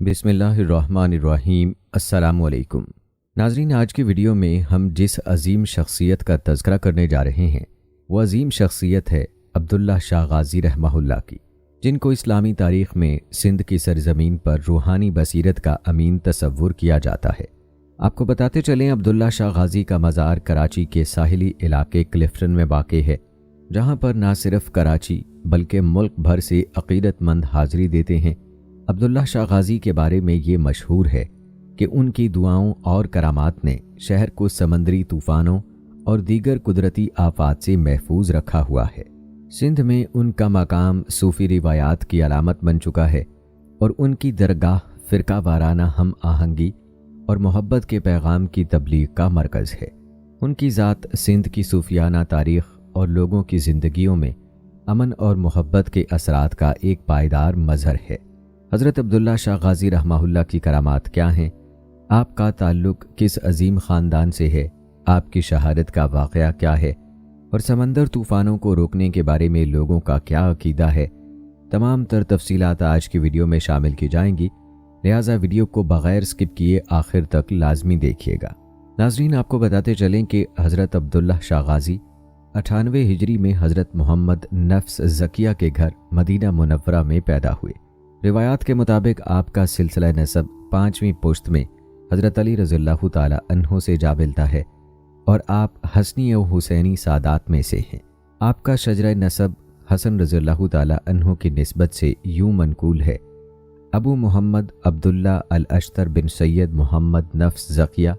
बिस्मिल्लाहिर्रहमानिर्रहीम। अस्सलामु अलैकुम नाजरीन, आज की वीडियो में हम जिस अजीम शख्सियत का तज़किरा करने जा रहे हैं वो अजीम शख्सियत है अब्दुल्ला शाह गाज़ी रहमहुल्लाह की, जिनको इस्लामी तारीख़ में सिंध की सरज़मीन पर रूहानी बसीरत का अमीन तसव्वुर किया जाता है। आपको बताते चलें, अब्दुल्ला शाह गाज़ी का मज़ार कराची के साहिली इलाके क्लिफ्टन में वाक़ है, जहाँ पर ना सिर्फ कराची बल्कि मुल्क भर से अक़ीदतमंद हाज़िरी देते हैं। अब्दुल्ला शाह गाज़ी के बारे में ये मशहूर है कि उनकी दुआओं और करामात ने शहर को समंदरी तूफ़ानों और दीगर कुदरती आफात से महफूज रखा हुआ है। सिंध में उनका मकाम सूफ़ी रिवायात की अलामत बन चुका है और उनकी दरगाह फ़िरका वाराना हम आहंगी और मोहब्बत के पैगाम की तबलीग का मरकज़ है। उनकी ज़ात सिंध की सूफियाना तारीख़ और लोगों की ज़िंदगियों में अमन और मोहब्बत के असरात का एक पायदार मज़हर है। हज़रत अब्दुल्ला शाह गाज़ी रहमहुल्लाह की करामात क्या हैं, आपका ताल्लुक़ किस अजीम ख़ानदान से है, आपकी शहादत का वाक़या क्या है और समंदर तूफ़ानों को रोकने के बारे में लोगों का क्या अक़ीदा है, तमाम तर तफ़सीलात आज की वीडियो में शामिल की जाएंगी। लिहाजा वीडियो को बग़ैर स्किप किए आखिर तक लाजमी देखिएगा। नाज़रीन, आपको बताते चलें कि हज़रत अब्दुल्ला शाह गाज़ी 98 हिजरी में हज़रत मोहम्मद नफ्स ज़किया के घर मदीना मुनव्वरा में पैदा हुए। रिवायात के मुताबिक आपका सिलसिला नसब 5वीं पुश्त में हज़रत अली रज़ियल्लाहु ताला अन्हो से जा मिलता है और आप हसनी व हुसैनी सादात में से हैं। आपका शजरा नसब हसन रज़ियल्लाहु ताला अन्हो की निस्बत से यूं मनकूल है: अबू मोहम्मद अब्दुल्ला अल अश्तर बिन सैयद मोहम्मद नफ्स ज़किया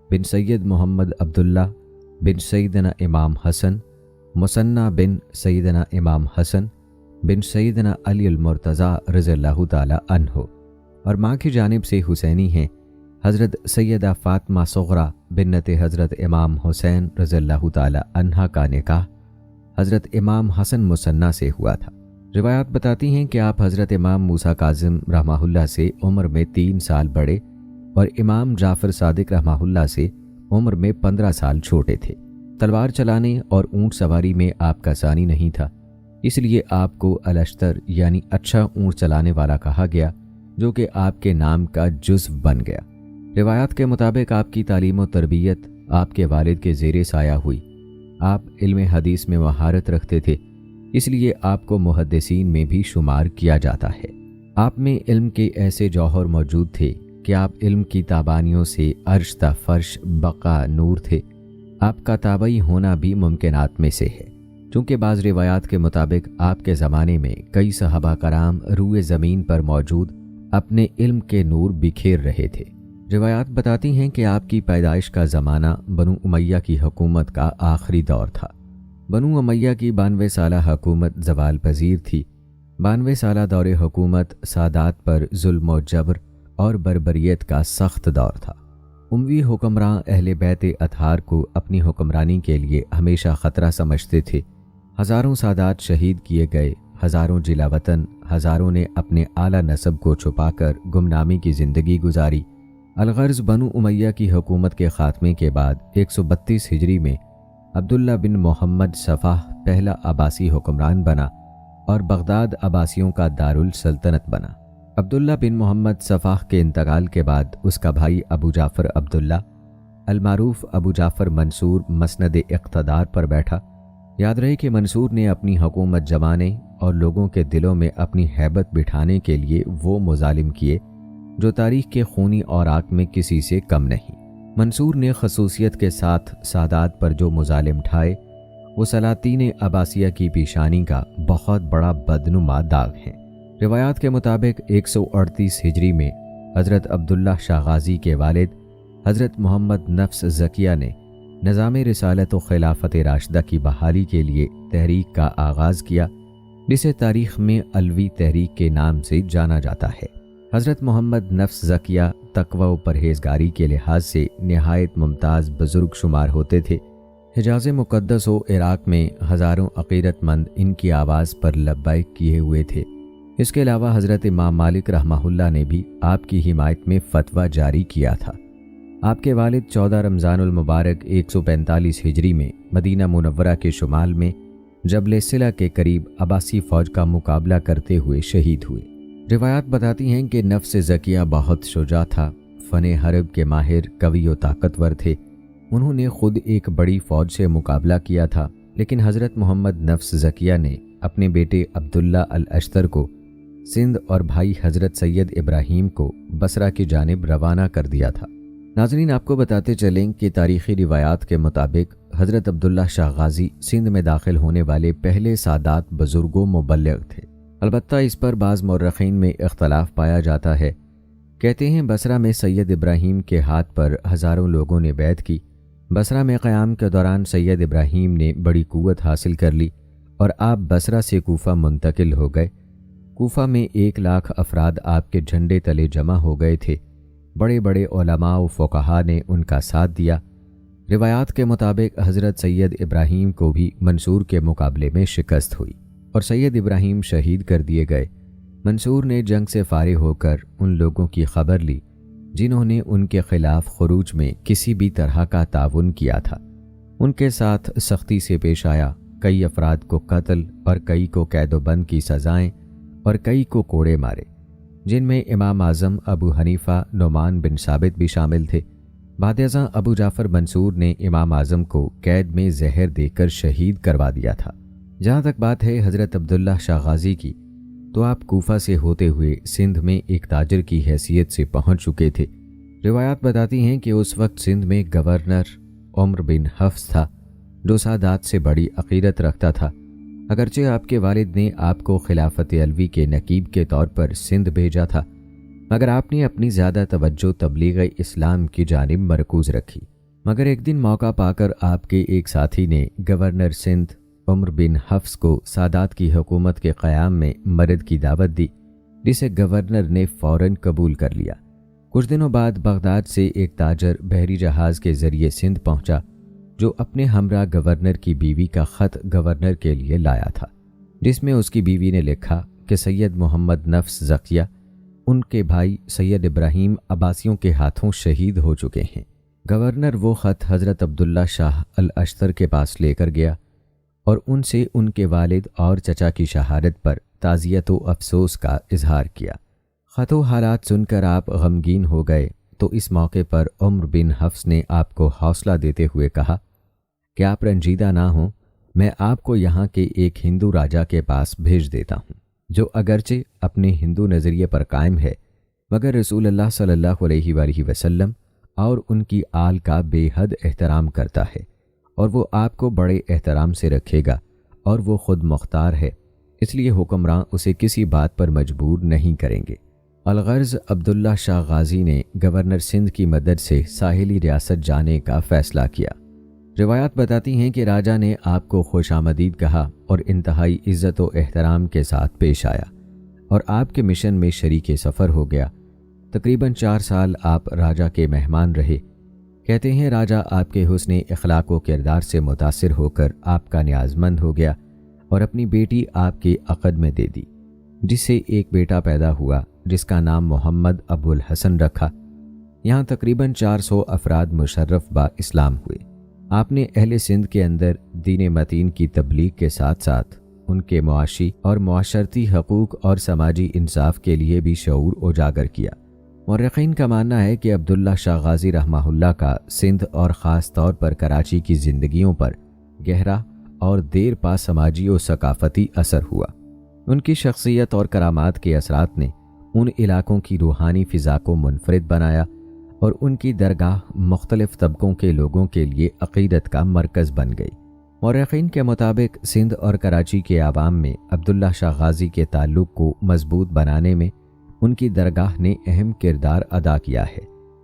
बिन सैयद मोहम्मद अब्दुल्ला बिन सैयदना इमाम हसन मुसन्ना बिन सैयदना इमाम हसन बिन सैयदना अली अल-मुर्तज़ा रज़ियल्लाहु ताला अन्हो, और माँ की जानिब से हुसैनी हैं। हज़रत सैयदा फ़ातिमा सुग़रा बिन्नत हज़रत इमाम हुसैन रज़ियल्लाहु ताला अन्हा का निकाह हज़रत इमाम हसन मुसन्ना से हुआ था। रिवायात बताती हैं कि आप हज़रत इमाम मूसा काज़िम रहमहुल्लाह से उम्र में 3 साल बड़े और इमाम जाफ़र सादिक रहमहुल्लाह से उम्र में 15 साल छोटे थे। तलवार चलाने और ऊँट सवारी में आपका सानी नहीं था, इसलिए आपको अल-अश्तर यानी अच्छा ऊँट चलाने वाला कहा गया, जो कि आपके नाम का जुज़्व बन गया। रिवायात के मुताबिक आपकी तालीम व तरबियत आपके वालिद के ज़ेरे साया हुई। आप इल्म हदीस में महारत रखते थे, इसलिए आपको मुहद्दिसीन में भी शुमार किया जाता है। आप में इल्म के ऐसे जौहर मौजूद थे कि आप इल्म की ताबानियों से अर्श ता फर्श बका नूर थे। आपका ताबई होना भी मुमकिनात में से है, चूँकि बाज़ रिवायात के मुताबिक आपके ज़माने में कई सहाबा कराम रूए ज़मीन पर मौजूद अपने इल्म के नूर बिखेर रहे थे। रिवायात बताती हैं कि आपकी पैदाइश का ज़माना बनु उमैया की हुकूमत का आखिरी दौर था। बनु उमैया की 92 साला हुकूमत ज़वाल पज़ीर थी। 92 साला दौर हुकूमत सादात पर जुल्म व जबर और बर्बरियत का सख्त दौर था। उमवी हुक्मरां अहले बैत अतहार को अपनी हुक्मरानी के लिए हमेशा ख़तरा समझते थे। हज़ारों सादात शहीद किए गए, हज़ारों जिला वतन, हज़ारों ने अपने आला नसब को छुपाकर गुमनामी की ज़िंदगी गुजारी। अलगर्ज़ बनु उमैया की हुकूमत के ख़ात्मे के बाद 132 हिजरी में अब्दुल्ला बिन मोहम्मद सफ़ाह पहला अब्बासी हुक्मरान बना और बगदाद अब्बासियों का दारुल सल्तनत बना। अब्दुल्ला बिन मोहम्मद सफ़ाह के इंतकाल के बाद उसका भाई अबू जाफ़र अब्दुल्ला अल-मारूफ़ अबू जाफ़र मंसूर मसनद इक़्तिदार पर बैठा। याद रहे कि मंसूर ने अपनी हुकूमत जमाने और लोगों के दिलों में अपनी हैबत बिठाने के लिए वो मुजालिम किए जो तारीख़ के खूनी औराक में किसी से कम नहीं। मंसूर ने खसूसियत के साथ सादात पर जो मुजालिम ढाए वो सलातीन अब्बासिया की पेशानी का बहुत बड़ा बदनुमा दाग है। रिवायात के मुताबिक 138 हिजरी में हज़रत अब्दुल्ला शाह गाज़ी के वालिद हज़रत मोहम्मद नफ्स ज़किया ने निज़ाम रिसालत व खिलाफत राशिदा की बहाली के लिए तहरीक का आगाज़ किया, जिसे तारीख़ में अलवी तहरीक के नाम से जाना जाता है। हज़रत मोहम्मद नफ्स ज़किया तक़वा व परहेज़गारी के लिहाज से नहायत मुमताज़ बुज़ुर्ग शुमार होते थे। हिजाज़ मुक़द्दस व इराक़ में हज़ारों अक़ीदतमंद इनकी आवाज़ पर लब्बैक किए हुए थे। इसके अलावा हज़रत इमाम मालिक रहमहुल्लाह ने भी आपकी हिमायत में फ़तवा जारी किया था। आपके वालिद 14 रमज़ानुल मुबारक 145 हिजरी में मदीना मुनव्वरा के शुमाल में जबल सिला के करीब अब्बासी फ़ौज का मुकाबला करते हुए शहीद हुए। روایات بتاتی ہیں کہ نفس زکیہ بہت شجاع تھا، فن حرب کے ماہر، قوی و طاقتور تھے۔ انہوں نے خود ایک بڑی فوج سے مقابلہ کیا تھا، لیکن حضرت محمد نفس زکیہ نے اپنے بیٹے عبداللہ الاشتر کو سندھ اور بھائی حضرت سید ابراہیم کو بصرہ کی جانب روانہ کر دیا تھا۔ ناظرین، آپ کو بتاتے چلیں کہ تاریخی روایات کے مطابق حضرت عبداللہ شاہ غازی سندھ میں داخل ہونے والے پہلے سادات بزرگوں مبلغ تھے۔ البتہ اس پر بعض مورخین میں اختلاف پایا جاتا ہے۔ کہتے ہیں بصرہ میں سید ابراہیم کے ہاتھ پر ہزاروں لوگوں نے بیعت کی۔ بصرہ میں قیام کے دوران سید ابراہیم نے بڑی قوت حاصل کر لی اور آپ بصرہ سے کوفہ منتقل ہو گئے۔ کوفہ میں 1,00,000 افراد آپ کے جھنڈے تلے جمع ہو گئے تھے۔ بڑے بڑے علماء و فقہاء نے ان کا ساتھ دیا۔ روایات کے مطابق حضرت سید ابراہیم کو بھی منصور کے مقابلے میں شکست ہوئی اور سید ابراہیم شہید کر دیے گئے۔ منصور نے جنگ سے فارغ ہو کر ان لوگوں کی خبر لی جنہوں نے ان کے خلاف خروج میں کسی بھی طرح کا تعاون کیا تھا۔ ان کے ساتھ سختی سے پیش آیا، کئی افراد کو قتل اور کئی کو قید و بند کی سزائیں اور کئی کو کوڑے مارے، جن میں امام اعظم ابو حنیفہ نعمان بن ثابت بھی شامل تھے۔ بعد ازاں ابو جعفر منصور نے امام اعظم کو قید میں زہر دے کر شہید کروا دیا تھا۔ جہاں تک بات ہے حضرت عبداللہ شاہ غازی کی، تو آپ کوفہ سے ہوتے ہوئے سندھ میں ایک تاجر کی حیثیت سے پہنچ چکے تھے۔ روایات بتاتی ہیں کہ اس وقت سندھ میں گورنر عمر بن حفص تھا، جو سادات سے بڑی عقیدت رکھتا تھا۔ اگرچہ آپ کے والد نے آپ کو خلافت علوی کے نقیب کے طور پر سندھ بھیجا تھا، مگر آپ نے اپنی زیادہ توجہ تبلیغ اسلام کی جانب مرکوز رکھی۔ مگر ایک دن موقع پا کر آپ کے ایک ساتھی نے گورنر سندھ عمر بن حفص کو سادات کی حکومت کے قیام میں مدد کی دعوت دی، جسے گورنر نے فوراً قبول کر لیا۔ کچھ دنوں بعد بغداد سے ایک تاجر بحری جہاز کے ذریعے سندھ پہنچا، جو اپنے ہمراہ گورنر کی بیوی کا خط گورنر کے لیے لایا تھا، جس میں اس کی بیوی نے لکھا کہ سید محمد نفس زکیہ ان کے بھائی سید ابراہیم عباسیوں کے ہاتھوں شہید ہو چکے ہیں۔ گورنر وہ خط حضرت عبداللہ شاہ الاشتر کے پاس لے کر گیا اور ان سے ان کے والد اور چچا کی شہادت پر تعزیت و افسوس کا اظہار کیا۔ خط و حالات سن کر آپ غمگین ہو گئے، تو اس موقع پر عمر بن حفص نے آپ کو حوصلہ دیتے ہوئے کہا کہ آپ رنجیدہ نہ ہوں، میں آپ کو یہاں کے ایک ہندو راجا کے پاس بھیج دیتا ہوں، جو اگرچہ اپنے ہندو نظریے پر قائم ہے، مگر رسول اللہ صلی اللہ علیہ وآلہ وسلم اور ان کی آل کا بے حد احترام کرتا ہے، اور وہ آپ کو بڑے احترام سے رکھے گا، اور وہ خود مختار ہے، اس لیے حکمراں اسے کسی بات پر مجبور نہیں کریں گے۔ الغرض عبداللہ شاہ غازی نے گورنر سندھ کی مدد سے ساحلی ریاست جانے کا فیصلہ کیا۔ روایات بتاتی ہیں کہ راجا نے آپ کو خوش آمدید کہا اور انتہائی عزت و احترام کے ساتھ پیش آیا اور آپ کے مشن میں شریک سفر ہو گیا۔ تقریباً 4 سال آپ راجا کے مہمان رہے۔ کہتے ہیں راجا آپ کے حسن اخلاق و کردار سے متاثر ہو کر آپ کا نیازمند ہو گیا اور اپنی بیٹی آپ کے عقد میں دے دی، جس سے ایک بیٹا پیدا ہوا جس کا نام محمد ابو الحسن رکھا۔ یہاں تقریباً 400 افراد مشرف با اسلام ہوئے۔ آپ نے اہل سندھ کے اندر دین متین کی تبلیغ کے ساتھ ساتھ ان کے معاشی اور معاشرتی حقوق اور سماجی انصاف کے لیے بھی شعور اجاگر کیا۔ مورخین کا ماننا ہے کہ عبداللہ شاہ غازی رحمہ اللہ کا سندھ اور خاص طور پر کراچی کی زندگیوں پر گہرا اور دیر پا سماجی و ثقافتی اثر ہوا۔ ان کی شخصیت اور کرامات کے اثرات نے ان علاقوں کی روحانی فضا کو منفرد بنایا اور ان کی درگاہ مختلف طبقوں کے لوگوں کے لیے عقیدت کا مرکز بن گئی۔ مورخین کے مطابق سندھ اور کراچی کے عوام میں عبداللہ شاہ غازی کے تعلق کو مضبوط بنانے میں ان کی درگاہ نے اہم کردار ادا کیا ہے،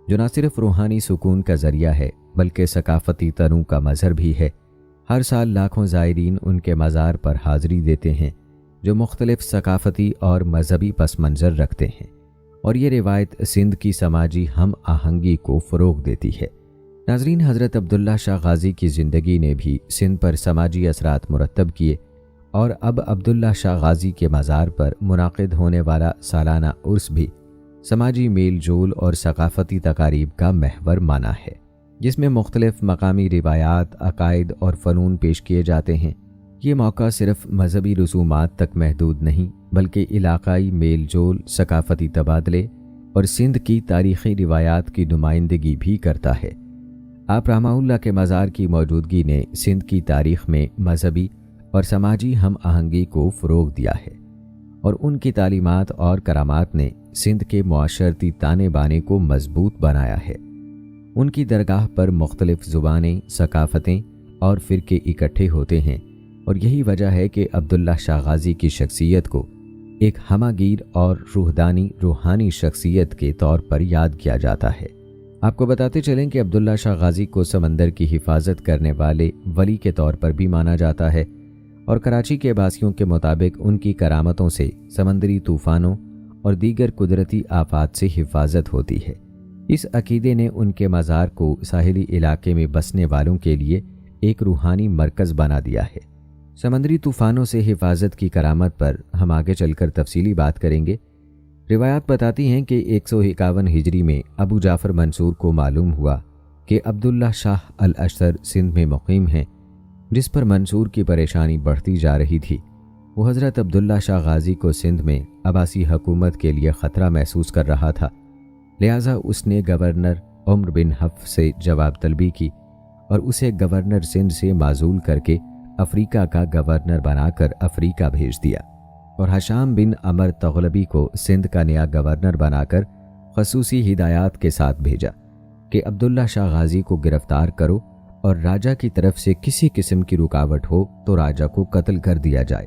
جو نہ صرف روحانی سکون کا ذریعہ ہے بلکہ ثقافتی تنوع کا مظہر بھی ہے۔ ہر سال لاکھوں زائرین ان کے مزار پر حاضری دیتے ہیں، جو مختلف ثقافتی اور مذہبی پس منظر رکھتے ہیں، اور یہ روایت سندھ کی سماجی ہم آہنگی کو فروغ دیتی ہے۔ ناظرین، حضرت عبداللہ شاہ غازی کی زندگی نے بھی سندھ پر سماجی اثرات مرتب کیے، اور اب عبداللہ شاہ غازی کے مزار پر منعقد ہونے والا سالانہ عرس بھی سماجی میل جول اور ثقافتی تقاریب کا محور مانا ہے، جس میں مختلف مقامی روایات، عقائد اور فنون پیش کیے جاتے ہیں۔ یہ موقع صرف مذہبی رسومات تک محدود نہیں بلکہ علاقائی میل جول، ثقافتی تبادلے اور سندھ کی تاریخی روایات کی نمائندگی بھی کرتا ہے۔ آپ رحمہ اللہ کے مزار کی موجودگی نے سندھ کی تاریخ میں مذہبی اور سماجی ہم آہنگی کو فروغ دیا ہے، اور ان کی تعلیمات اور کرامات نے سندھ کے معاشرتی تانے بانے کو مضبوط بنایا ہے۔ ان کی درگاہ پر مختلف زبانیں، ثقافتیں اور فرقے اکٹھے ہوتے ہیں، اور یہی وجہ ہے کہ عبداللہ شاہ غازی کی شخصیت کو ایک ہمہ گیر اور روحانی شخصیت کے طور پر یاد کیا جاتا ہے۔ آپ کو بتاتے چلیں کہ عبداللہ شاہ غازی کو سمندر کی حفاظت کرنے والے ولی کے طور پر بھی مانا جاتا ہے، اور کراچی کے باسیوں کے مطابق ان کی کرامتوں سے سمندری طوفانوں اور دیگر قدرتی آفات سے حفاظت ہوتی ہے۔ اس عقیدے نے ان کے مزار کو ساحلی علاقے میں بسنے والوں کے لیے ایک روحانی مرکز بنا دیا ہے۔ سمندری طوفانوں سے حفاظت کی کرامت پر ہم آگے چل کر تفصیلی بات کریں گے۔ روایات بتاتی ہیں کہ 151 ہجری میں ابو جعفر منصور کو معلوم ہوا کہ عبداللہ شاہ الاشتر سندھ میں مقیم ہیں، جس پر منصور کی پریشانی بڑھتی جا رہی تھی۔ وہ حضرت عبداللہ شاہ غازی کو سندھ میں عباسی حکومت کے لیے خطرہ محسوس کر رہا تھا، لہٰذا اس نے گورنر عمر بن حفص سے جواب طلبی کی اور اسے گورنر سندھ سے معزول کر کے افریقہ کا گورنر بنا کر افریقہ بھیج دیا، اور حشام بن عمر تغلبی کو سندھ کا نیا گورنر بنا کر خصوصی ہدایات کے ساتھ بھیجا کہ عبداللہ شاہ غازی کو گرفتار کرو، اور راجہ کی طرف سے کسی قسم کی رکاوٹ ہو تو راجہ کو قتل کر دیا جائے۔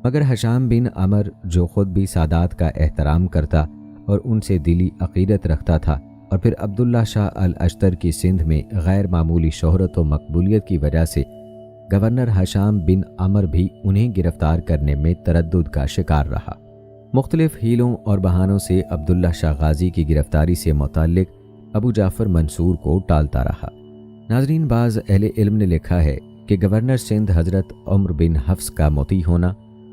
مگر حشام بن عمر، جو خود بھی سادات کا احترام کرتا اور ان سے دلی عقیدت رکھتا تھا، اور پھر عبداللہ شاہ الاشتر کی سندھ میں غیر معمولی شہرت و مقبولیت کی وجہ سے گورنر حشام بن عمر بھی انہیں گرفتار کرنے میں تردد کا شکار رہا۔ مختلف ہیلوں اور بہانوں سے عبداللہ شاہ غازی کی گرفتاری سے متعلق ابو جعفر منصور کو ٹالتا رہا۔ ناظرین، بعض اہل علم نے لکھا ہے کہ گورنر سندھ حضرت عمر بن حفص کا مطیع ہونا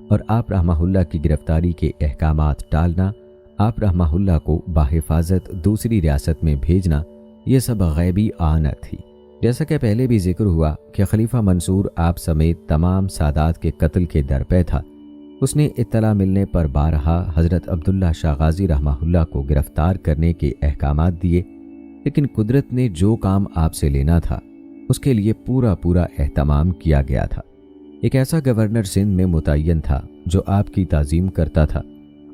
اور آپ رحمہ اللہ کی گرفتاری کے احکامات ٹالنا، آپ رحمہ اللہ کو بحفاظت دوسری ریاست میں بھیجنا، یہ سب غیبی آنت تھی۔ جیسا کہ پہلے بھی ذکر ہوا کہ خلیفہ منصور آپ سمیت تمام سادات کے قتل کے درپے تھا۔ اس نے اطلاع ملنے پر بارہا حضرت عبداللہ شاہ غازی رحمہ اللہ کو گرفتار کرنے کے احکامات دیے، لیکن قدرت نے جو کام آپ سے لینا تھا اس کے لیے پورا اہتمام کیا گیا تھا۔ ایک ایسا گورنر سندھ میں متعین تھا جو آپ کی تعظیم کرتا تھا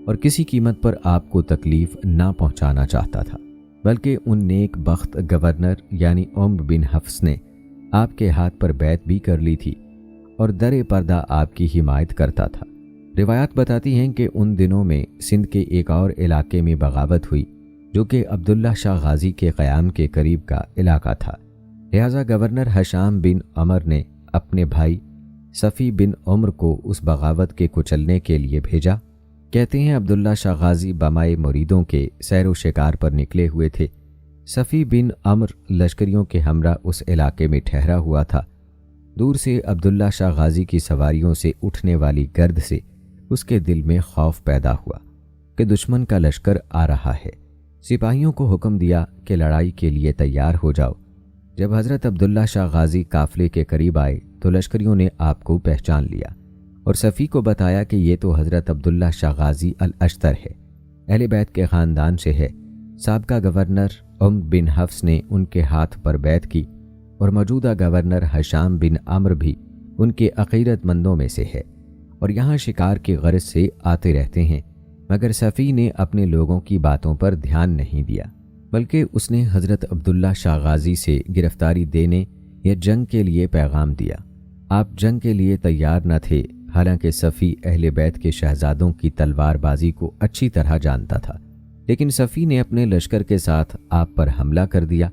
اور کسی قیمت پر آپ کو تکلیف نہ پہنچانا چاہتا تھا، بلکہ ان نیک بخت گورنر یعنی عمر بن حفص نے آپ کے ہاتھ پر بیعت بھی کر لی تھی اور در پردہ آپ کی حمایت کرتا تھا۔ روایات بتاتی ہیں کہ ان دنوں میں سندھ کے ایک اور علاقے میں بغاوت ہوئی جو کہ عبداللہ شاہ غازی کے قیام کے قریب کا علاقہ تھا، لہٰذا گورنر حشام بن عمر نے اپنے بھائی صفی بن عمر کو اس بغاوت کے کچلنے کے لیے بھیجا۔ کہتے ہیں عبداللہ شاہ غازی بمائے مریدوں کے سیر و شکار پر نکلے ہوئے تھے۔ صفی بن عمر لشکریوں کے ہمراہ اس علاقے میں ٹھہرا ہوا تھا۔ دور سے عبداللہ شاہ غازی کی سواریوں سے اٹھنے والی گرد سے اس کے دل میں خوف پیدا ہوا کہ دشمن کا لشکر آ رہا ہے۔ سپاہیوں کو حکم دیا کہ لڑائی کے لیے تیار ہو جاؤ۔ جب حضرت عبداللہ شاہ غازی قافلے کے قریب آئے تو لشکریوں نے آپ کو پہچان لیا اور صفی کو بتایا کہ یہ تو حضرت عبداللہ شاہ غازی الاشتر ہے، اہل بیت کے خاندان سے ہے۔ سابقہ گورنر عمر بن حفص نے ان کے ہاتھ پر بیعت کی اور موجودہ گورنر حشام بن عمر بھی ان کے عقیدت مندوں میں سے ہے اور یہاں شکار کی غرض سے آتے رہتے ہیں، مگر صفی نے اپنے لوگوں کی باتوں پر دھیان نہیں دیا، بلکہ اس نے حضرت عبداللہ شاہ غازی سے گرفتاری دینے یا جنگ کے لیے پیغام دیا۔ آپ جنگ کے لیے تیار نہ تھے، حالانکہ صفی اہل بیت کے شہزادوں کی تلوار بازی کو اچھی طرح جانتا تھا، لیکن صفی نے اپنے لشکر کے ساتھ آپ پر حملہ کر دیا۔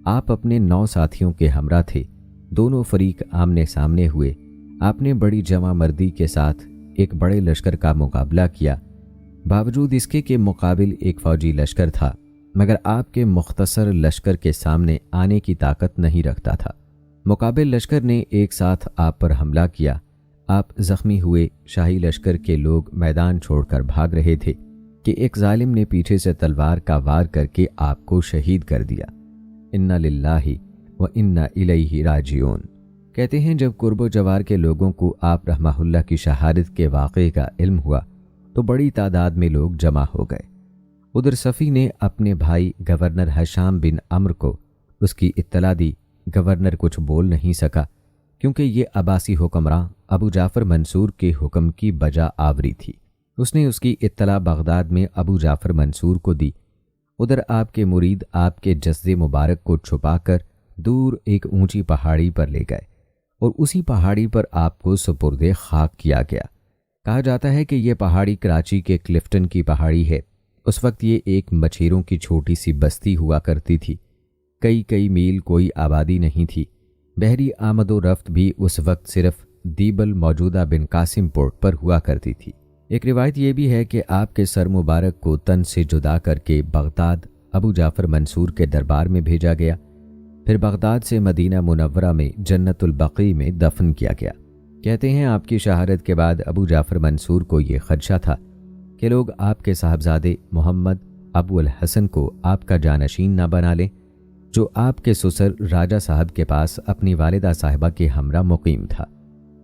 آپ اپنے 9 ساتھیوں کے ہمراہ تھے، دونوں فریق آمنے سامنے ہوئے۔ آپ نے بڑی جمع مردی کے ساتھ ایک بڑے لشکر کا مقابلہ کیا، باوجود اس کے کہ مقابل ایک فوجی لشکر تھا، مگر آپ کے مختصر لشکر کے سامنے آنے کی طاقت نہیں رکھتا تھا۔ مقابل لشکر نے ایک ساتھ آپ پر حملہ کیا، آپ زخمی ہوئے۔ شاہی لشکر کے لوگ میدان چھوڑ کر بھاگ رہے تھے کہ ایک ظالم نے پیچھے سے تلوار کا وار کر کے آپ کو شہید کر دیا۔ انا للہ و انا الیہ راجعون۔ کہتے ہیں جب قرب و جوار کے لوگوں کو آپ رحمہ اللہ کی شہادت کے واقعے کا علم ہوا तो बड़ी तादाद में लोग जमा हो गए। उधर सफ़ी ने अपने भाई गवर्नर हशाम बिन अम्र को उसकी इत्तला दी। गवर्नर कुछ बोल नहीं सका क्योंकि ये अब्बासी हुक्मरान अबू जाफ़र मंसूर के हुक्म की बजा आवरी थी। उसने उसकी इत्तला बगदाद में अबू जाफ़र मंसूर को दी। उधर आपके मुरीद आपके जस्दे मुबारक को छुपाकर दूर एक ऊंची पहाड़ी पर ले गए और उसी पहाड़ी पर आपको सुपुर्दे खाक किया गया। कहा जाता है कि यह पहाड़ी कराची के क्लिफ्टन की पहाड़ी है। उस वक्त ये एक मछेरों की छोटी सी बस्ती हुआ करती थी। कई कई मील कोई आबादी नहीं थी। बहरी आमदो रफ्त भी उस वक्त सिर्फ दीबल मौजूदा बिन कासिम पोर्ट पर हुआ करती थी। एक रिवायत यह भी है कि आपके सर मुबारक को तन से जुदा करके बगदाद अबू जाफ़र मंसूर के दरबार में भेजा गया। फिर बगदाद से मदीना मुनव्वरा में जन्नतुल बकी में दफन किया गया। कहते हैं आपकी शहादत के बाद अबू जाफ़र मंसूर को ये खदशा था कि लोग आपके साहबजादे मोहम्मद अबू अल हसन को आपका जानशीन न बना लें, जो आपके ससुर राजा साहब के पास अपनी वालिदा साहिबा के हमरा मुकीम था।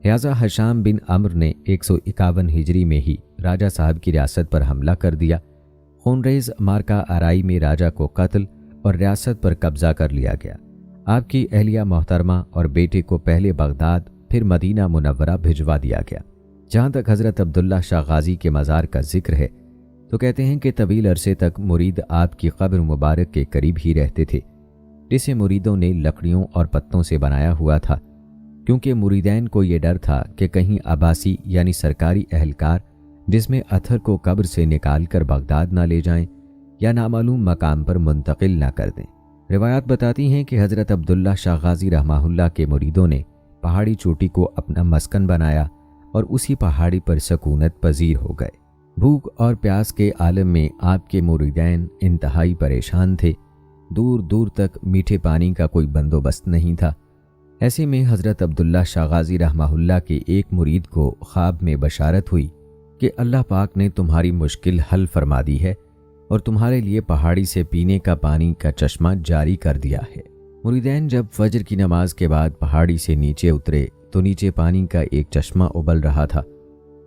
लिहाजा हशाम बिन अम्र ने 151 हिजरी में ही राजा साहब की रियासत पर हमला कर दिया। खूनरेज मार्का आराई में राजा को कत्ल और रियासत पर कब्जा कर लिया गया। आपकी अहलिया मोहतरमा और बेटे को पहले बगदाद फिर मदीना मुनव्वरा भिजवा दिया गया। जहाँ तक हज़रत अब्दुल्ला शाह गाजी के मज़ार का जिक्र है तो कहते हैं कि तवील अरसे तक मुरीद आपकी कब्र मुबारक के करीब ही रहते थे, जिसे मुरीदों ने लकड़ियों और पत्तों से बनाया हुआ था, क्योंकि मुरीदैन को ये डर था कि कहीं अब्बासी यानी सरकारी अहलकार जिसमें अथर को कब्र से निकाल कर बगदाद ना ले जाएं या नामालूम मकाम पर मुंतकिल ना कर दें। रिवायात बताती हैं कि हज़रत अब्दुल्ला शाह गाजी रहमाहुल्लाह के मुरीदों ने पहाड़ी चोटी को अपना मस्कन बनाया और उसी पहाड़ी पर सकूनत पजीर हो गए। भूख और प्यास के आलम में आपके मुरीदैन इंतहाई परेशान थे। दूर दूर तक मीठे पानी का कोई बंदोबस्त नहीं था। ऐसे में हज़रत अब्दुल्ला शाह गाजी रहमाहुल्लाह के एक मुरीद को ख्वाब में बशारत हुई कि अल्लाह पाक ने तुम्हारी मुश्किल हल फरमा दी है और तुम्हारे लिए पहाड़ी से पीने का पानी का चश्मा जारी कर दिया है। मुरीदैन जब फजर की नमाज के बाद पहाड़ी से नीचे उतरे तो नीचे पानी का एक चश्मा उबल रहा था।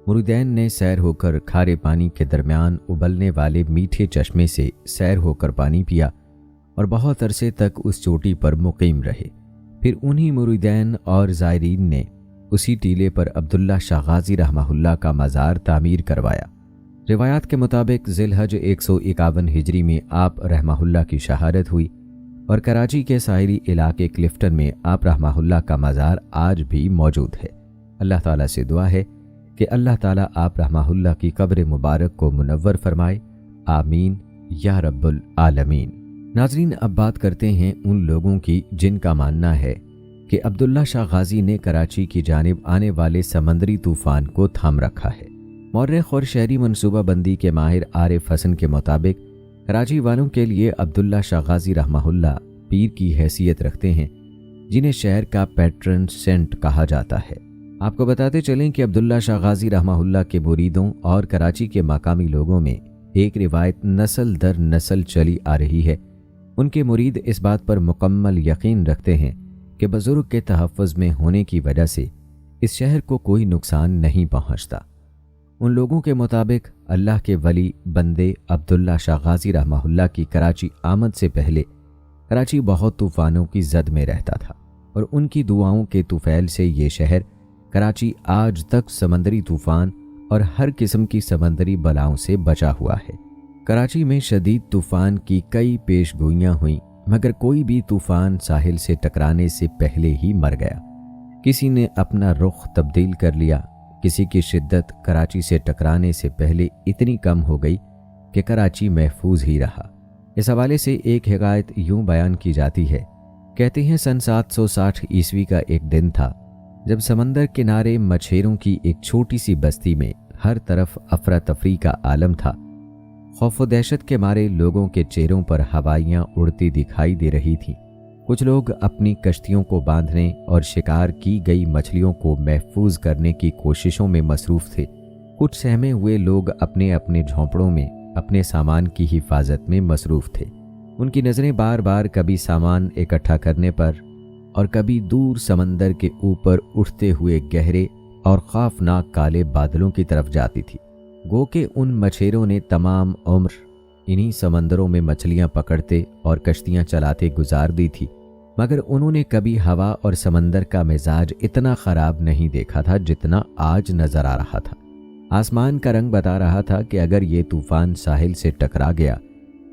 मुरीदैन ने सैर होकर खारे पानी के दरमियान उबलने वाले मीठे चश्मे से सैर होकर पानी पिया और बहुत अरसे तक उस चोटी पर मुकीम रहे। फिर उन्हीं मुरीदैन और ज़ायरीन ने उसी टीले पर अब्दुल्ला शाह गाजी रहमाहुल्लाह का मज़ार तामीर करवाया। रिवायात के मुताबिक ज़िलहज 151 हिजरी में आप रहमाहुल्लाह की शहादत हुई और कराची के साहिली इलाके क्लिफ्टन में आप रहमाहुल्लाह का मज़ार आज भी मौजूद है। अल्लाह ताला से दुआ है कि अल्लाह ताला आप रहमाहुल्लाह की कब्र मुबारक को मुनव्वर फरमाए। आमीन या रब्बुल आलमीन। नाज़रीन, अब बात करते हैं उन लोगों की जिनका मानना है कि अब्दुल्ला शाह गाजी ने कराची की जानिब आने वाले समंदरी तूफ़ान को थाम रखा है। मौर्रिख और शहरी मनसूबा बंदी के माहिर आरिफ हसन के मुताबिक कराची वालों के लिए अब्दुल्ला शाह गाजी रहमाहुल्लाह पीर की हैसियत रखते हैं, जिन्हें शहर का पैट्रन सेंट कहा जाता है। आपको बताते चलें कि अब्दुल्ला शाह गाजी रहमाहुल्लाह के मुरीदों और कराची के मकामी लोगों में एक रिवायत नस्ल दर नस्ल चली आ रही है। उनके मुरीद इस बात पर मुकम्मल यकीन रखते हैं कि बुजुर्ग के तहफ़्फ़ुज़ में होने की वजह से इस शहर को कोई नुकसान नहीं पहुंचता। उन लोगों के मुताबिक अल्लाह के वली बंदे अब्दुल्ला शाह गाजी रहमाहुल्लाह की कराची आमद से पहले कराची बहुत तूफ़ानों की जद में रहता था और उनकी दुआओं के तुफ़ैल से ये शहर कराची आज तक समंदरी तूफ़ान और हर किस्म की समंदरी बलाओं से बचा हुआ है। कराची में शदीद तूफ़ान की कई पेशगोइयाँ हुईं, मगर कोई भी तूफ़ान साहिल से टकराने से पहले ही मर गया। किसी ने अपना रुख तब्दील कर लिया, किसी की शिद्दत कराची से टकराने से पहले इतनी कम हो गई कि कराची महफूज ही रहा। इस हवाले से एक हिकायत यूं बयान की जाती है। कहते हैं सन 760 ईस्वी का एक दिन था जब समंदर किनारे मछेरों की एक छोटी सी बस्ती में हर तरफ अफरा तफरी का आलम था। खौफ व दहशत के मारे लोगों के चेहरों पर हवाइयाँ उड़ती दिखाई दे रही थीं। कुछ लोग अपनी कश्तियों को बांधने और शिकार की गई मछलियों को महफूज करने की कोशिशों में मसरूफ़ थे। कुछ सहमे हुए लोग अपने अपने झोंपड़ों में अपने सामान की हिफाजत में मसरूफ़ थे। उनकी नज़रें बार बार कभी सामान इकट्ठा करने पर और कभी दूर समंदर के ऊपर उठते हुए गहरे और खौफनाक काले बादलों की तरफ जाती थी। गो के उन मछेरों ने तमाम उम्र इन्हीं समंदरों में मछलियां पकड़ते और कश्तियां चलाते गुजार दी थी, मगर उन्होंने कभी हवा और समंदर का मिजाज इतना ख़राब नहीं देखा था जितना आज नज़र आ रहा था। आसमान का रंग बता रहा था कि अगर ये तूफ़ान साहिल से टकरा गया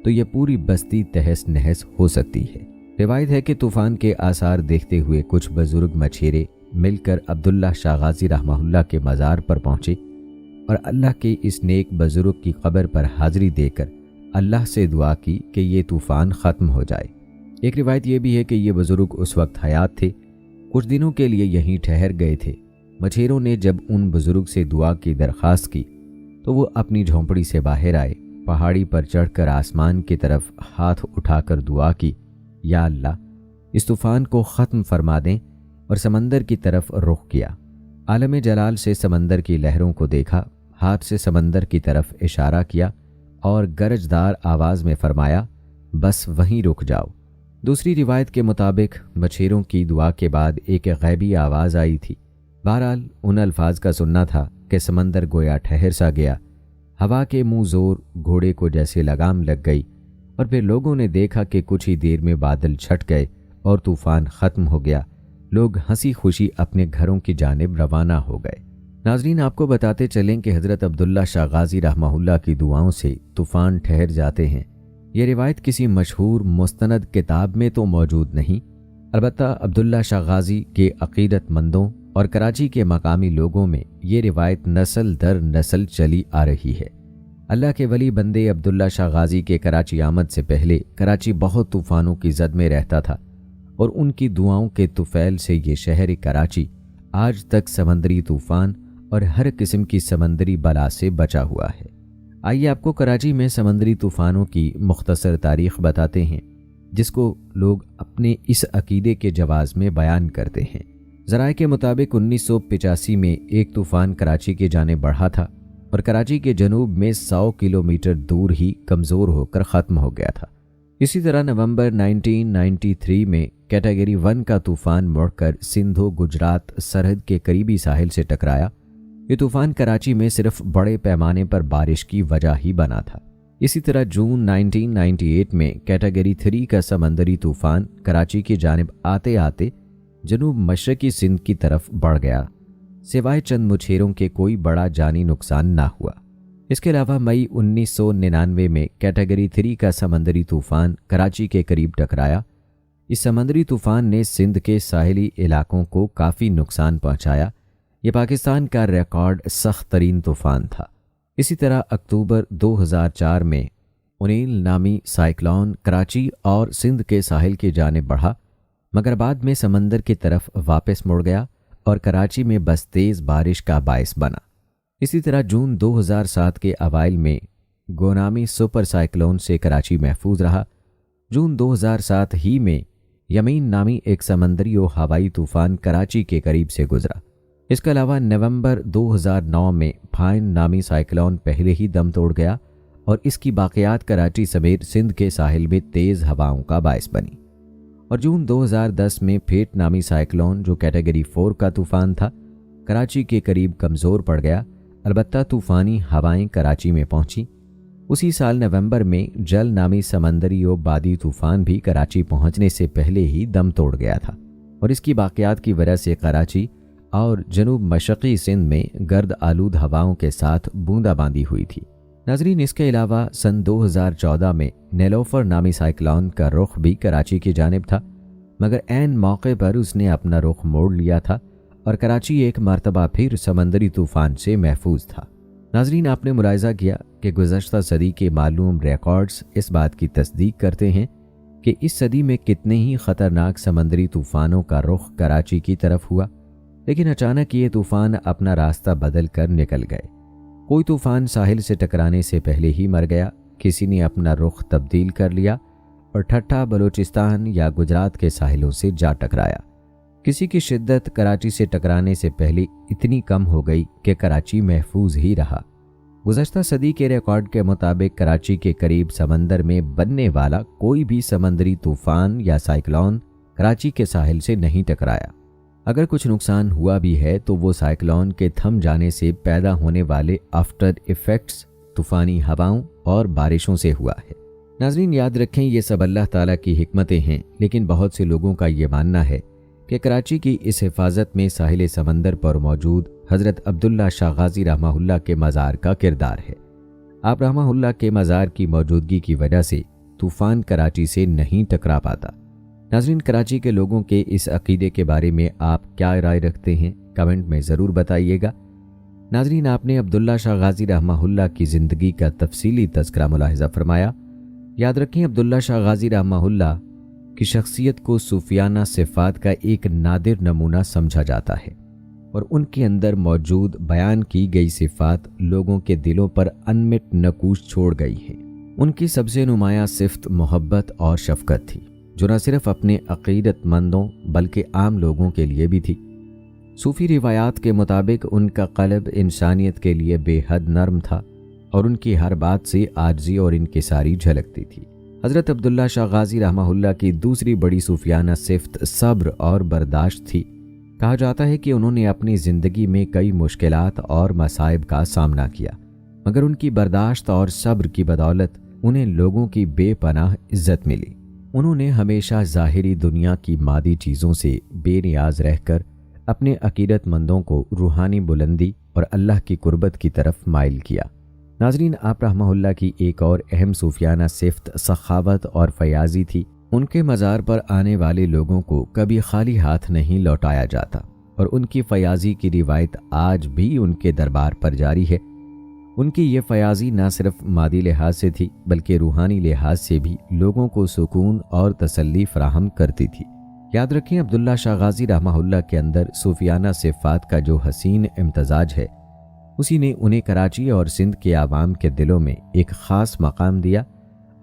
तो ये पूरी बस्ती तहस नहस हो सकती है। रिवायत है कि तूफ़ान के आसार देखते हुए कुछ बुजुर्ग मछेरे मिलकर अब्दुल्ला शाह गाजी रहमहुल्लाह के मज़ार पर पहुँचे और अल्लाह के इस नेक बुजुर्ग की कब्र पर हाज़िरी देकर अल्लाह से दुआ की कि ये तूफ़ान ख़त्म हो जाए। एक रिवायत ये भी है कि ये बुजुर्ग उस वक्त हयात थे, कुछ दिनों के लिए यहीं ठहर गए थे। मछेरों ने जब उन बुजुर्ग से दुआ की दरख्वास्त की तो वो अपनी झोंपड़ी से बाहर आए, पहाड़ी पर चढ़कर आसमान की तरफ हाथ उठाकर दुआ की, या अल्लाह इस तूफ़ान को ख़त्म फरमा दें, और समंदर की तरफ रुख किया। आलम जलाल से समंदर की लहरों को देखा, हाथ से समंदर की तरफ इशारा किया और गरजदार आवाज़ में फरमाया, बस वहीं रुक जाओ। दूसरी रिवायत के मुताबिक मछेरों की दुआ के बाद एक गैबी आवाज़ आई थी। बहरहाल उन अल्फाज का सुनना था कि समंदर गोया ठहर सा गया, हवा के मुंह जोर घोड़े को जैसे लगाम लग गई, और फिर लोगों ने देखा कि कुछ ही देर में बादल छट गए और तूफ़ान ख़त्म हो गया। लोग हंसी खुशी अपने घरों की जानिब रवाना हो गए। नाजरीन, आपको बताते चलें कि हज़रत अब्दुल्ला शाह गाजी रहमहुल्लाह की दुआओं से तूफ़ान ठहर जाते हैं। ये रिवायत किसी मशहूर मुस्तनद किताब में तो मौजूद नहीं, अलबत्ता अब्दुल्ला शाह गाजी के अक़ीदतमंदों और कराची के मकामी लोगों में ये रिवायत नस्ल दर नस्ल चली आ रही है। अल्लाह के वली बंदे अब्दुल्ला शाह गाजी के कराची आमद से पहले कराची बहुत तूफ़ानों की जद में रहता था, और उनकी दुआओं के तुफैल से ये शहर कराची आज तक समंदरी तूफ़ान और हर किस्म की समंदरी बला से बचा हुआ है। आइए आपको कराची में समंदरी तूफ़ानों की मुख्तसर तारीख़ बताते हैं, जिसको लोग अपने इस अकीदे के जवाज़ में बयान करते हैं। ज़राए के मुताबिक 1985 में एक तूफ़ान कराची की जानिब बढ़ा था और कराची के जनूब में 100 किलोमीटर दूर ही कमज़ोर होकर ख़त्म हो गया था। इसी तरह नवंबर 1993 में कैटेगरी 1 का तूफ़ान मुड़कर सिंधु गुजरात सरहद के करीबी साहिल से टकराया। ये तूफ़ान कराची में सिर्फ बड़े पैमाने पर बारिश की वजह ही बना था। इसी तरह जून 1998 में कैटेगरी 3 का समंदरी तूफ़ान कराची की जानिब आते आते जनूब मशरकी सिंध की तरफ बढ़ गया। सिवाय चंद मुछेरों के कोई बड़ा जानी नुकसान ना हुआ। इसके अलावा मई 1999 में कैटेगरी 3 का समंदरी तूफ़ान कराची के करीब टकराया। इस समंदरी तूफ़ान ने सिंध के साहिली इलाकों को काफ़ी नुकसान पहुंचाया। ये पाकिस्तान का रिकॉर्ड सख्त तरीन तूफ़ान था। इसी तरह अक्टूबर 2004 में उनील नामी साइक्लोन कराची और सिंध के साहिल की जानिब बढ़ा, मगर बाद में समंदर की तरफ वापस मुड़ गया और कराची में बस तेज़ बारिश का बायस बना। इसी तरह जून 2007 के अवाइल में गोनामी सुपर साइक्लोन से कराची महफूज रहा। जून 2007 ही में यमीन नामी एक समंदरी और हवाई तूफ़ान कराची के करीब से गुजरा। इसके अलावा नवंबर 2009 में फाइन नामी साइक्लोन पहले ही दम तोड़ गया और इसकी बाक़ियात कराची समेत सिंध के साहिल में तेज़ हवाओं का बायस बनी। और जून 2010 में फेट नामी साइक्लोन, जो कैटेगरी 4 का तूफ़ान था, कराची के करीब कमज़ोर पड़ गया। अलबत्ता तूफ़ानी हवाएं कराची में पहुंची। उसी साल नवंबर में जल नामी समंदरी और बादी तूफ़ान भी कराची पहुंचने से पहले ही दम तोड़ गया था और इसकी बाक़ियात की वजह से कराची और जनूब मशरक़ी सिंध में गर्द आलूद हवाओं के साथ बूंदाबांदी हुई थी। नाज़रीन, इसके अलावा सन 2014 में नेलोफर नामी साइक्लोन का रुख भी कराची की जानिब था, मगर ऐन मौके पर उसने अपना रुख मोड़ लिया था और कराची एक मरतबा फिर समंदरी तूफ़ान से महफूज था। नाज़रीन, आपने मुलाहिज़ा किया कि गुज़श्ता सदी के मालूम रिकॉर्ड्स इस बात की तस्दीक करते हैं कि इस सदी में कितने ही ख़तरनाक समंदरी तूफ़ानों का रुख कराची की तरफ हुआ, लेकिन अचानक ये तूफ़ान अपना रास्ता बदल कर निकल गए। कोई तूफ़ान साहिल से टकराने से पहले ही मर गया, किसी ने अपना रुख तब्दील कर लिया और ठट्ठा बलूचिस्तान या गुजरात के साहिलों से जा टकराया। किसी की शिद्दत कराची से टकराने से पहले इतनी कम हो गई कि कराची महफूज ही रहा। गुज़श्ता सदी के रिकॉर्ड के मुताबिक कराची के करीब समंदर में बनने वाला कोई भी समंदरी तूफ़ान या साइक्लोन कराची के साहिल से नहीं टकराया। अगर कुछ नुकसान हुआ भी है तो वो साइक्लोन के थम जाने से पैदा होने वाले आफ्टर इफेक्ट्स, तूफ़ानी हवाओं और बारिशों से हुआ है। नाज़रीन, याद रखें ये सब अल्लाह ताला की हिकमतें हैं, लेकिन बहुत से लोगों का ये मानना है कि कराची की इस हिफाजत में साहिल समंदर पर मौजूद हज़रत अब्दुल्ला शाह गाज़ी रहमहुल्लाह के मज़ार का किरदार है। आप रहमहुल्लाह के मज़ार की मौजूदगी की वजह से तूफ़ान कराची से नहीं टकरा पाता। नाज़रीन, कराची के लोगों के इस अक़ीदे के बारे में आप क्या राय रखते हैं, कमेंट में ज़रूर बताइएगा। नाज़रीन, आपने अब्दुल्ला शाह गाज़ी रहमहुल्लाह की ज़िंदगी का तफसीली तज़किरा मुलाहिज़ा फरमाया। याद रखें, अब्दुल्ला शाह गाज़ी रहमहुल्लाह की शख्सियत को सूफियाना सिफ़ात का एक नादिर नमूना समझा जाता है और उनके अंदर मौजूद बयान की गई सिफ़ात लोगों के दिलों पर अनमिट नकूश छोड़ गई है। उनकी सबसे नुमायाँ सिफ़त मोहब्बत और शफ़क़त थी, जो न सिर्फ़ अपने अक़ीदतमंदों बल्कि आम लोगों के लिए भी थी। सूफ़ी रिवायात के मुताबिक उनका क़ल्ब इंसानियत के लिए बेहद नर्म था और उनकी हर बात से आजिज़ी और इनकिसारी झलकती थी। हज़रत अब्दुल्ला शाह गाज़ी रहमहुल्लाह की दूसरी बड़ी सूफियाना सिफ़त सब्र और बर्दाश्त थी। कहा जाता है कि उन्होंने अपनी ज़िंदगी में कई मुश्किलात और मसाइब का सामना किया, मगर उनकी बर्दाश्त और सब्र की बदौलत उन्हें लोगों की बेपनाह इज़्ज़त मिली। उन्होंने हमेशा ज़ाहिरी दुनिया की मादी चीज़ों से बेनियाज रहकर अपने अक़ीदतमंदों को रूहानी बुलंदी और अल्लाह की कुर्बत की तरफ माइल किया। नाज़रीन, आप रहमहुल्लाह की एक और अहम सूफियाना सिफ़त सखावत और फयाज़ी थी। उनके मज़ार पर आने वाले लोगों को कभी खाली हाथ नहीं लौटाया जाता और उनकी फयाज़ी की रिवायत आज भी उनके दरबार पर जारी है। उनकी ये फयाज़ी न सिर्फ मादी लिहाज से थी बल्कि रूहानी लिहाज से भी लोगों को सुकून और तसल्ली फराहम करती थी। याद रखें, अब्दुल्ला शाह गाज़ी रहमहुल्लाह के अंदर सूफियाना सिफ़ात का जो हसीन इम्तजाज है, उसी ने उन्हें कराची और सिंध के आवाम के दिलों में एक ख़ास मकाम दिया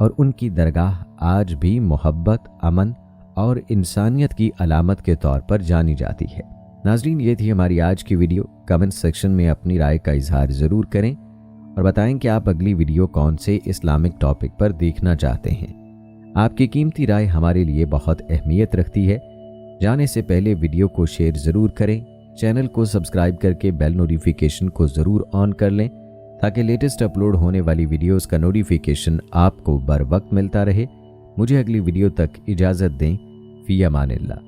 और उनकी दरगाह आज भी मोहब्बत, अमन और इंसानियत की अलामत के तौर पर जानी जाती है। नाज़रीन, ये थी हमारी आज की वीडियो। कमेंट सेक्शन में अपनी राय का इजहार ज़रूर करें और बताएं कि आप अगली वीडियो कौन से इस्लामिक टॉपिक पर देखना चाहते हैं। आपकी कीमती राय हमारे लिए बहुत अहमियत रखती है। जाने से पहले वीडियो को शेयर ज़रूर करें, चैनल को सब्सक्राइब करके बेल नोटिफिकेशन को ज़रूर ऑन कर लें ताकि लेटेस्ट अपलोड होने वाली वीडियोस का नोटिफिकेशन आपको बर वक्त मिलता रहे। मुझे अगली वीडियो तक इजाज़त दें। फ़ी अमानिल्लाह।